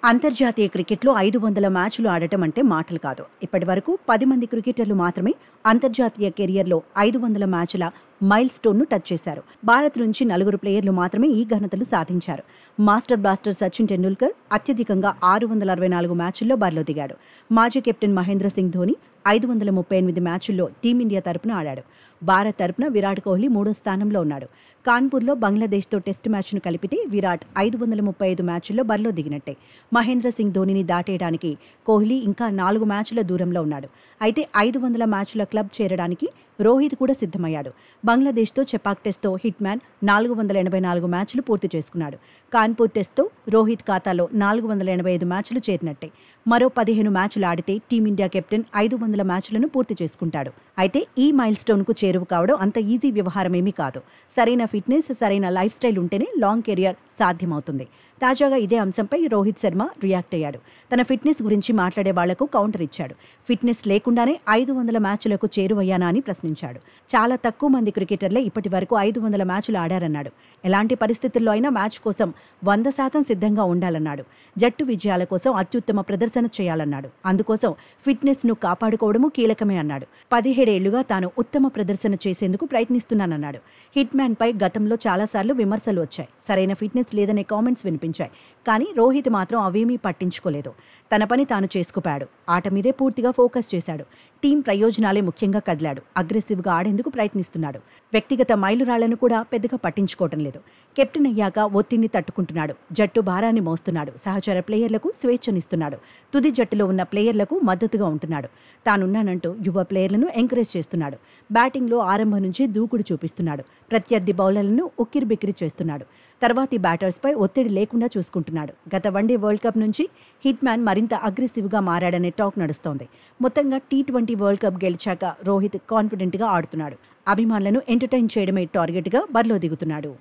అంతర్జాతీయ క్రికెట్లో 500 మ్యాచ్లు ఆడటం అంటే మాటలు కాదు. ఇప్పటివరకు 10 మంది క్రికెటర్లు మాత్రమే అంతర్జాతీయ కెరియర్లో 500 మ్యాచ్ల మైల్ స్టోన్ను టచ్ చేశారు. భారత్ నుంచి 4 ప్లేయర్లు మాత్రమే ఈ ఘనతలు సాధించారు. మాస్టర్ బ్లాస్టర్ సచిన్ టెండూల్కర్ అత్యధికంగా 664 మ్యాచ్ల్లో బరిలో దిగాడు. మాజీ కెప్టెన్ మహేంద్ర సింగ్ ధోని 538 మ్యాచ్ల్లో టీమిండియా తరపున ఆడాడు. భారత్ తరపున విరాట్ కోహ్లీ 3వ స్థానంలో ఉన్నాడు. కాన్పూర్లో బంగ్లాదేశ్తో టెస్ట్ మ్యాచ్ను కలిపితే విరాట్ 535 మ్యాచ్ల్లో బరిలో దిగినట్టే. మహేంద్ర సింగ్ ధోనిని దాటేయడానికి కోహ్లీ ఇంకా 4 మ్యాచ్ల దూరంలో ఉన్నాడు. అయితే 500 మ్యాచ్ల క్లబ్ చేరడానికి రోహిత్ కూడా సిద్ధమయ్యాడు. బంగ్లాదేశ్తో చెపాక్ టెస్ట్తో హిట్ మ్యాన్ 484 మ్యాచ్లు పూర్తి చేసుకున్నాడు. కాన్పూర్ టెస్ట్తో రోహిత్ ఖాతాలో 485 మ్యాచ్లు చేరినట్టే. మరో 15 మ్యాచ్లు ఆడితే టీమిండియా కెప్టెన్ 500 మ్యాచ్లను పూర్తి చేసుకుంటాడు. అయితే ఈ మైల్ స్టోన్కు చేరువ కావడం అంత ఈజీ వ్యవహారమేమీ కాదు. సరైన ఫిట్నెస్, సరైన లైఫ్ స్టైల్ ఉంటేనే లాంగ్ కెరియర్ సాధ్యమవుతుంది. తాజాగా ఇదే అంశంపై రోహిత్ శర్మ రియాక్ట్ అయ్యాడు. తన ఫిట్నెస్ గురించి మాట్లాడే వాళ్లకు కౌంటర్ ఇచ్చాడు. ఫిట్నెస్ లేకుండానే 500 మ్యాచ్లకు చేరువయ్యానా అని ప్రశ్నించాడు. చాలా తక్కువ మంది క్రికెటర్లే ఇప్పటి వరకు 500 మ్యాచ్లు ఆడారన్నాడు. ఎలాంటి పరిస్థితుల్లో అయినా మ్యాచ్ కోసం 100% సిద్ధంగా ఉండాలన్నాడు. జట్టు విజయాల కోసం అత్యుత్తమ ప్రదర్శన చేయాలన్నాడు. అందుకోసం ఫిట్నెస్ను కాపాడుకోవడము కీలకమే అన్నాడు. 17 ఏళ్లుగా తాను ఉత్తమ ప్రదర్శన చేసేందుకు ప్రయత్నిస్తున్నానన్నాడు. హిట్ మ్యాన్ పై గతంలో చాలాసార్లు విమర్శలు వచ్చాయి. సరైన ఫిట్నెస్ లేదనే కామెంట్స్ వినిపించాయి. కానీ రోహిత్ మాత్రం అవేమీ పట్టించుకోలేదు. తన పని తాను చేసుకుపోయాడు. ఆట మీదే పూర్తిగా ఫోకస్ చేశాడు. టీం ప్రయోజనాలే ముఖ్యంగా కదిలాడు. అగ్రెసివ్గా ఆడేందుకు ప్రయత్నిస్తున్నాడు. వ్యక్తిగత మైలురాళ్లను కూడా పెద్దగా పట్టించుకోవటం లేదు. కెప్టెన్ అయ్యాక ఒత్తిడిని తట్టుకుంటున్నాడు. జట్టు భారాన్ని మోస్తున్నాడు. సహచర ప్లేయర్లకు స్వేచ్ఛనిస్తున్నాడు. తుది జట్టులో ఉన్న ప్లేయర్లకు మద్దతుగా ఉంటున్నాడు. తానున్నానంటూ యువ ప్లేయర్లను ఎంకరేజ్ చేస్తున్నాడు. బ్యాటింగ్లో ఆరంభం నుంచి దూకుడు చూపిస్తున్నాడు. ప్రత్యర్థి బౌలర్లను ఉక్కిరిబిక్కిరి చేస్తున్నాడు. తర్వాతి బ్యాటర్స్పై ఒత్తిడి లేకుండా చూసుకుంటున్నాడు. గత వన్డే వరల్డ్ కప్ నుంచి హిట్ మ్యాన్ మరింత అగ్రెసివ్గా మారాడనే టాక్ నడుస్తోంది. మొత్తంగా T20 వరల్డ్ కప్ గెలిచాక రోహిత్ కాన్ఫిడెంట్గా ఆడుతున్నాడు. అభిమానులను ఎంటర్టైన్ చేయడమే టార్గెట్గా బరిలో దిగుతున్నాడు.